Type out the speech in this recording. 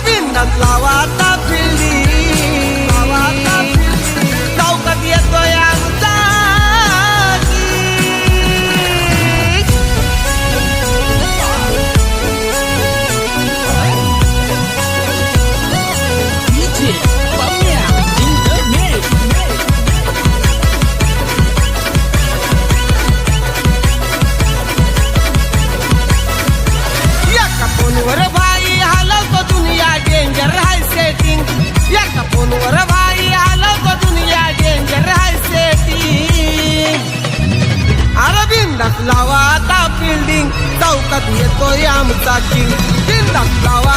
बिंदास लावा आता फिल्डिंग, चौकात येतोय आमचा फोनवर भाई हलवतो दुनिया डेंजर हाय सेटिंग, एका फोनवर भाई हलवतो दुनिया डेंजर हाय सेटिंग. अरे बिंदास लावा आता फिल्डिंग, चौकात येतोय आमचा किंग. बिंदास लावा